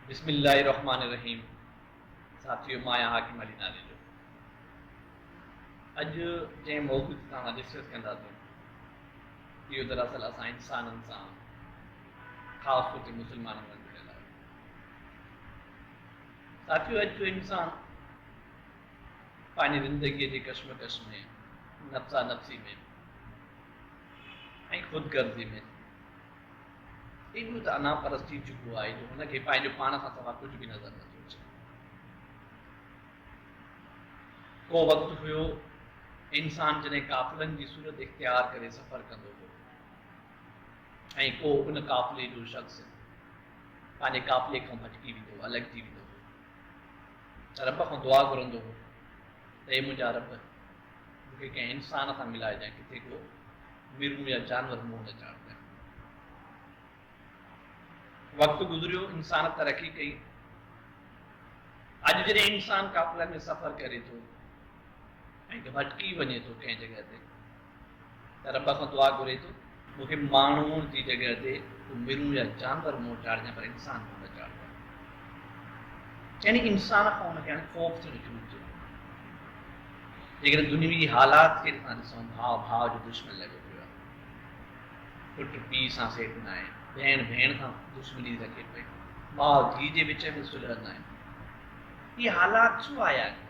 बिस्मिल्लाहिर्रहमानिर्रहीम। साथियों, मां आहियां हाकिम अली नाले जो। अॼु जंहिं मौज़ूअ ते तव्हां डिस्कस कंदासीं, इहो दरअसल असां इंसाननि सां, ख़ासि तौर ते मुस्लमाननि सां जुड़ियल आहे। साथियों, अॼु जो इंसान पंहिंजी ज़िंदगीअ जी कश्मकश में, नफ़्सा नफ़्सी में ऐं ख़ुदगर्ज़ी में एॾो त अनापरस्त थी चुको आहे जो हुनखे पंहिंजो पाण खां सवाइ कुझु बि नज़र नथो अचे। को वक़्तु हुयो इंसान जॾहिं काफ़िलनि जी सूरत इख़्तियार करे सफ़र कंदो हो ऐं को उन काफ़िले जो शख़्स पंहिंजे काफ़िले खां भटकी वेंदो, अलॻि थी वेंदो हो, रब खां दुआ घुरंदो हो त हे मुंहिंजा रब, मूंखे कंहिं इंसान सां मिलाइजांइ, किथे को मिरूं या जानवर मुंहुं न चाढ़जांइ। वक़्तु गुज़रियो, इंसान तरक़ी कई। अॼु जॾहिं इंसान काफ़िलनि में सफ़र करे थो ऐं भटकी वञे थो कंहिं जॻह ते, त रब खां दुआ घुरे थो, मूंखे माण्हू जी जॻह ते मिरूं या जानवर मुंहुं चाढ़जांइ, पर इंसान मुंहुं न चाढ़जांइ। यानी इंसान खां हुनखे हाणे ख़ौफ़ थियणु शुरू थियो। जेकॾहिं दुनियावी हालात खे असां ॾिसूं, भाउ जो दुश्मन लॻो पियो आहे, पुटु पीउ सां सेठ न आहे, भेण सां दुश्मनी रखे पई, भाउ धीउ जे विच में सुलह न आहे। इहे हालात छो आया आहिनि?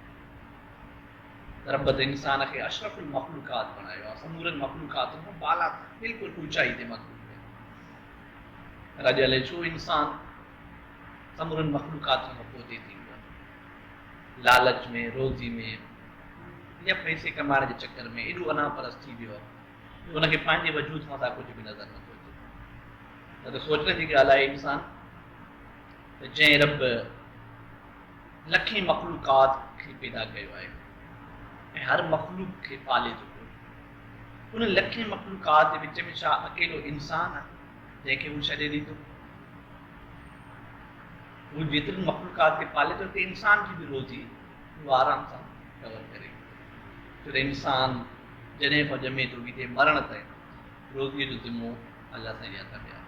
रब त इंसान खे अशरफुल मख़लूक़ात बणायो आहे, समूरनि मख़लूक़ातुनि खां बाला, बिल्कुलु ऊचाई ते मख़लूक़ आहे। रज हले छो इंसान समूरनि मख़लूक़ातुनि खां पोइ थी वियो आहे? लालच में, रोज़ी में या पैसे कमाइण जे चकर में एॾो अनापरस्त थी वियो आहे, हुनखे पंहिंजे वजूद खां त कुझु बि नज़र नथो अचे। न त सोचण जी ॻाल्हि आहे इंसान त जंहिं रब लखे मख़लूक़ात खे पैदा कयो आहे ऐं हर मख़लूक खे पाले थो पियो, उन लखे मख़लूक़ात जे विच में छा अकेलो इंसान आहे जंहिंखे हू छॾे ॾींदो? हू जेतिरनि मख़लूक़ात खे पाले थो, त इंसान जी बि रोज़ी हू आराम सां कवर करे। छो त इंसान जॾहिं खां ॼमे थो विधे मरण ताईं रोज़ीअ जो ज़िम्मो अलाह सां हथ में आहे।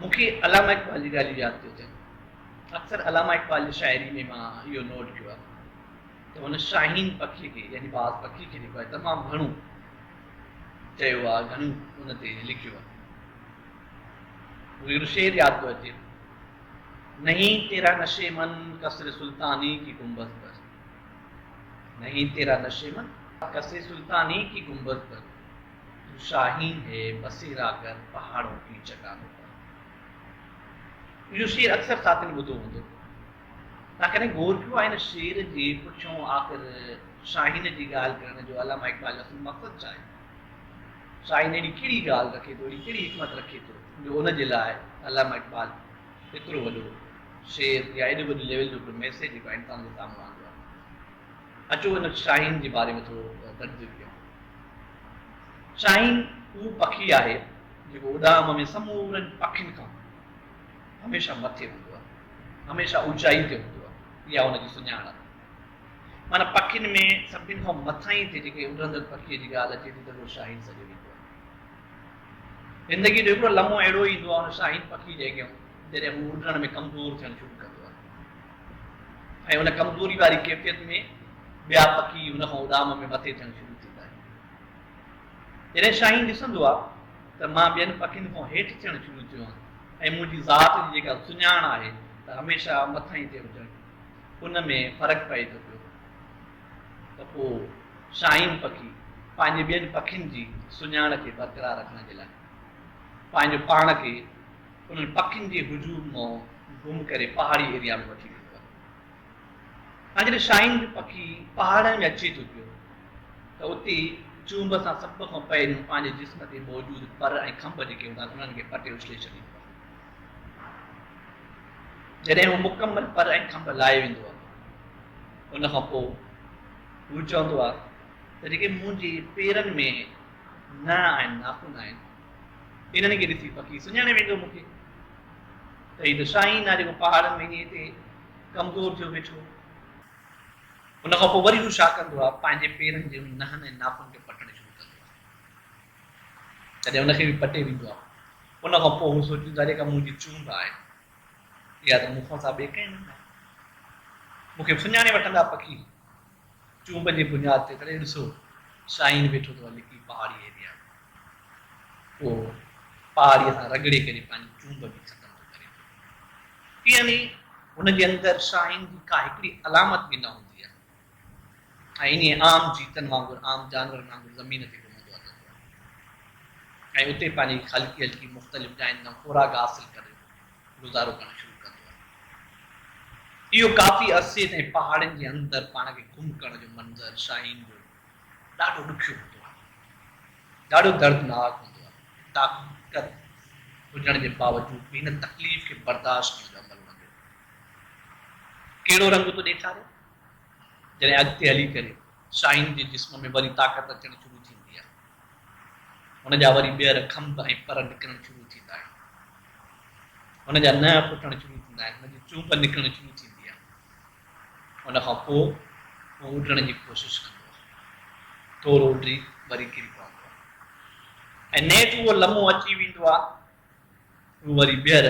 मूंखे अलामा इक़बाल जी ॻाल्हि यादि थो थिए। अक्सर अलामा इक़बाल जी शाइरी में मां इहो नोट कयो आहे त हुन शाहीन पखीअ खे, यानी बाज़ पखी खे जेको आहे तमामु घणो चयो आहे, घणो हुन ते लिखियो आहे। मुझे शेर याद तो अचे, नहीं तेरा नशे मन कसर सुल्तानी की गुंबद पर, नहीं तेरा नशे मन कसर सुल्तानी की गुंबद पर, तू शाहीन है बसेरा कर पहाड़ों की चट्टानों पर। इहो शेर अक्सर साथियुनि ॿुधो हूंदो। तव्हां कॾहिं गौर कयो आहे हिन शेर जे पुठियों आख़िर शाहीन जी ॻाल्हि करण जो अलामा इक़बाल जो असुल मक़सदु छा आहे? शाहीन एॾी कहिड़ी ॻाल्हि रखे थो, एॾी कहिड़ी हिकमत रखे थो जो उनजे लाइ अलामा इक़बाल एतिरो वॾो शेर या एॾो वॾो लेवल जो मैसेज जेको आहे इंसान जे साम्हूं आंदो आहे? अचो हिन शाहीन जे बारे में थोरो तर्जुमो कयूं। शाहीन उहो पखी आहे जेको उॾाम में समूरनि पखियुनि खां हमेशह मथे हूंदो आहे, हमेशह ऊचाई ते हूंदो आहे। इहा हुनजी सुञाण आहे। माना पखियुनि में सभिनी खां मथां ई ते जेके उॾंदड़ पखीअ जी ॻाल्हि अचे थी त उहो शाहीन सॼो वेंदो आहे। ज़िंदगी जो हिकिड़ो लम्हो अहिड़ो ईंदो आहे हुन शाहीन पखी जे अॻियां जॾहिं हू उॾण में कमज़ोर थियणु शुरू कंदो आहे ऐं हुन कमज़ोरी वारी कैफ़ियत में ॿिया पखी हुन खां उॾाम में मथे थियणु शुरू थींदा आहिनि। जॾहिं शाहीन ॾिसंदो आहे त मां ॿियनि पखियुनि खां हेठि थियणु शुरू थियो आहियां ऐं मुंहिंजी ज़ात जी जेका सुञाण आहे त हमेशह मथां ई ते हुजणु, उन में फ़र्क़ु पए थो पियो, त पोइ शाहीन पखी पंहिंजे ॿियनि पखियुनि जी सुञाण खे बरक़रार रखण जे लाइ पंहिंजो पाण खे उन्हनि पखियुनि जे हुजूम मां गुम करे पहाड़ी एरिया में वठी वेंदो आहे। ऐं जॾहिं शाहीन जो पखी पहाड़नि में अचे थो पियो त उते चूंब सां सभ खां पहिरियों पंहिंजे जिस्म ते मौजूदु पर ऐं खंभ जेके हूंदा आहिनि उन्हनि खे पटे उछले छॾींदो आहे। जॾहिं हू मुकमल पर ऐं खंभ लाहे वेंदो आहे, उन खां पोइ हू चवंदो आहे त जेके मुंहिंजे पेरनि में न आहिनि, नाखून आहिनि, इन्हनि खे ॾिसी पखी सुञाणे वेंदो मूंखे त हीउ त शाहीन आहे जेको पहाड़नि में ईअं हिते कमज़ोर थियो वेठो। उन खां पोइ वरी हू छा कंदो आहे, पंहिंजे पेरनि जे नहनि ऐं नाखुन खे पटणु शुरू कंदो आहे। तॾहिं उनखे बि पटे वेंदो आहे। उन खां पोइ हू सोचींदो आहे जेका मुंहिंजी चूंड आहे या त मूंखां सां ॿिए कंहिं न मूंखे सुञाणे वठंदा पखी चूंब जी बुनियाद ते तॾहिं ॾिसो शाहीन वेठो अथव लिकी पहाड़ी एरिया पोइ पहाड़ीअ सां रगड़े करे पंहिंजी चूंब बि ख़तमु थो करे यानी हुनजे अंदरि शाहीन जी का हिकिड़ी अलामत बि न हूंदी आहे ऐं इन आम जीतनि वांगुरु आम जानवरनि वांगुरु ज़मीन ते घुमंदो आहे ऐं उते पंहिंजी हल्की हल्की मुख़्तलिफ़ जायुनि तां ख़ुराक हासिल करे गुज़ारो करणु शुरू कंदो आहे इहो काफ़ी अरसे ताईं पहाड़नि जे अंदरि पाण खे गुम करण जो मंज़र शाहीन जो ॾाढो ॾुखियो हूंदो आहे ॾाढो दर्दनाक हूंदो आहे ताक़त हुजण जे बावजूद बि हिन तकलीफ़ खे बर्दाश्त करण जो अमल वंदो कहिड़ो रंग थो ॾेखारे जॾहिं अॻिते हली करे शाहीन जे जिस्म में वरी ताक़त अचणु शुरू थींदी आहे हुनजा वरी ॿीहर खंभ ऐं पर निकिरणु शुरू थींदा आहिनि हुनजा नह फुटणु शुरू थींदा आहिनि हुनजी चूंब निकिरणु शुरू थींदी आहे हुन खां पोइ उहो उॾण जी कोशिशि कंदो आहे थोरो उॾी वरी किरी पवंदो आहे ऐं नेठि उहो लम्हो अची वेंदो आहे उहो वरी ॿीहर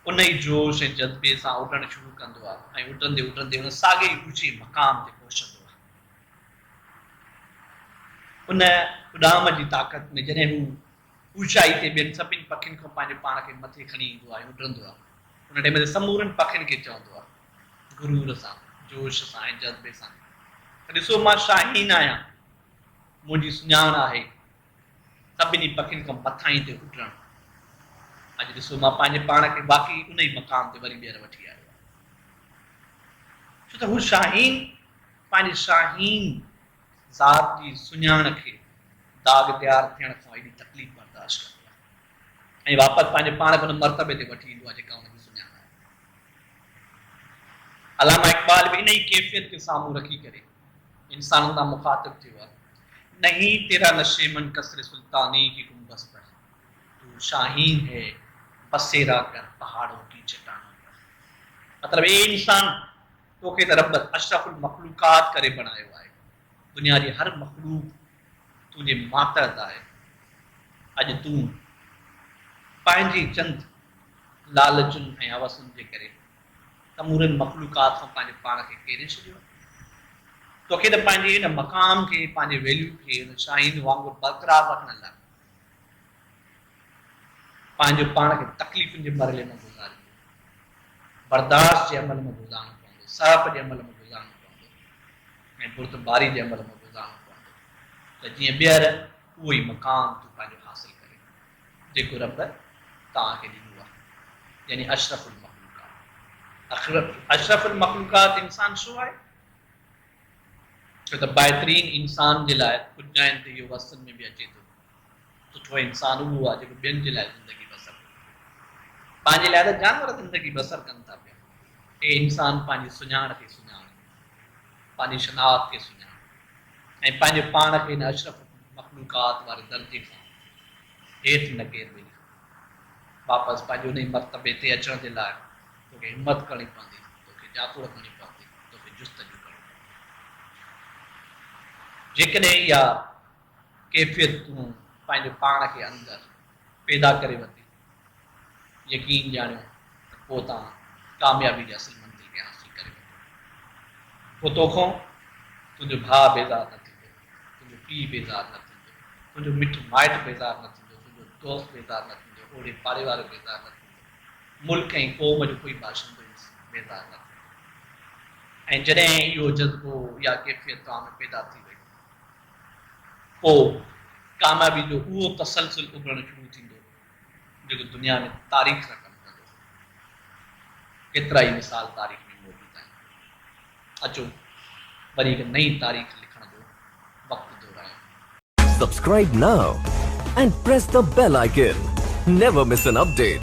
उन ई जोश ऐं जज़्बे सां उॾणु शुरू कंदो आहे ऐं उॾंदे उॾंदे हुन साॻे ई ऊचे मक़ाम ते पहुचंदो आहे उन उॾाम जी ताक़त में जॾहिं हू ऊचाई ते ॿियनि सभिनी पखियुनि खां पंहिंजे पाण खे मथे खणी ईंदो आहे उॾंदो आहे उन टाइम ते समूरनि पखियुनि खे चवंदो आहे गुरूर सां जोश सां ऐं जज़्बे सां ॾिसो मां शाहीन आहियां मुंहिंजी सुञाण आहे सभिनी पखियुनि खां मथां ई ते उॾणु अॼु ॾिसो मां पंहिंजे पाण खे बाक़ी उन ई मक़ाम ते वरी ॿीहर वठी आयो आहे छो त हू शाहीन पंहिंजे शाहीन ज़ात जी सुञाण खे दाग़ तयारु थियण खां एॾी तकलीफ़ बर्दाश्त कंदो आहे ऐं वापसि पंहिंजे पाण खे हुन मर्तबे ते वठी ईंदो आहे जेका हुनजी सुञाण आहे अलामा इक़बाल बि इन ई कैफ़ियत खे साम्हूं रखी करे इंसाननि सां मुखातिब थियो आहे नहीं तेरा नशेमन कसर सुल्तानी की गुंबद पर तू शाहीन है बसेरा कर पहाड़ों की चट्टानों पर मतलब ए इंसान तोखे त रब अशरफुल मखलूकात करे बणायो आहे दुनिया जी हर मखलूक तुंहिंजे मातहत आहे अॼु तूं पंहिंजी चंद लालचुनि ऐं हवसुनि जे करे समूरनि मखलूकात खां पंहिंजे पाण खे केरे छॾियो तोखे त पंहिंजे हिन मक़ाम खे पंहिंजे वैल्यू खे हिन शाहीन वांगुरु बरक़रार रखण लाइ पंहिंजो पाण खे तकलीफ़ुनि जे मरले में गुज़ारियो बर्दाश्त जे अमल में गुज़ारणो पवंदो सहप जे अमल में गुज़ारणो पवंदो ऐं बुर्दबारी जे अमल में गुज़ारणो पवंदो त जीअं ॿीहर उहो ई मक़ाम तूं पंहिंजो हासिल करे जेको रब तव्हांखे ॾिनो आहे यानी अशरफुल मखलूकात अशरफुल मखलूकात इंसान छो आहे छो त बहितरीन इंसान जे लाइ कुझु जॻहियुनि ते इहो वसन में बि अचे थो सुठो इंसान उहो आहे जेको ॿियनि जे लाइ ज़िंदगी बसर पंहिंजे लाइ त जानवर ज़िंदगी बसर कनि था पिया हे इंसान पंहिंजी सुञाण खे सुञाणे पंहिंजी शनाख़त खे सुञाणे ऐं पंहिंजे पाण खे हिन अशरफ मखलूकात वारे दर्जे खां हेठि न केरु वेही वापसि पंहिंजे उन मर्तबे ते अचण जे लाइ तोखे हिमत करणी पवंदी तोखे जातुड़ करणी पवंदी तोखे जुस्तजू करणी पवंदी जेकॾहिं इहा कैफ़ियत तूं पंहिंजे पाण खे अंदरि पैदा करे वरिती यकीन ॼाणियो त पोइ तव्हां कामयाबी जी असल मंज़िल खे हासिल करे वठो पोइ तोखां तुंहिंजो भाउ बेज़ार न थींदो तुंहिंजो पीउ बेज़ार न थींदो तुंहिंजो मिठु माइटु बेज़ार न थींदो तुंहिंजो दोस्त बेज़ार न थींदो ओड़े पाड़े वारो बेज़ार न थींदो मुल्क ऐं क़ौम जो कोई बाशिंदो बेज़ार न थींदो ऐं जॾहिं इहो जज़्बो या कैफ़ियत तव्हां में पैदा थी वई पोइ कामयाबी जो उहो तसलसल उभरणु शुरू थींदो जेको दुनिया में तारीख़ रक़म कंदो केतिरा ई मिसाल तारीख़ में मौजूदु आहिनि अचो वरी हिकु नई तारीख़ लिखण जो वक़्तु दोरायो Subscribe now and press the bell icon. Never miss an update.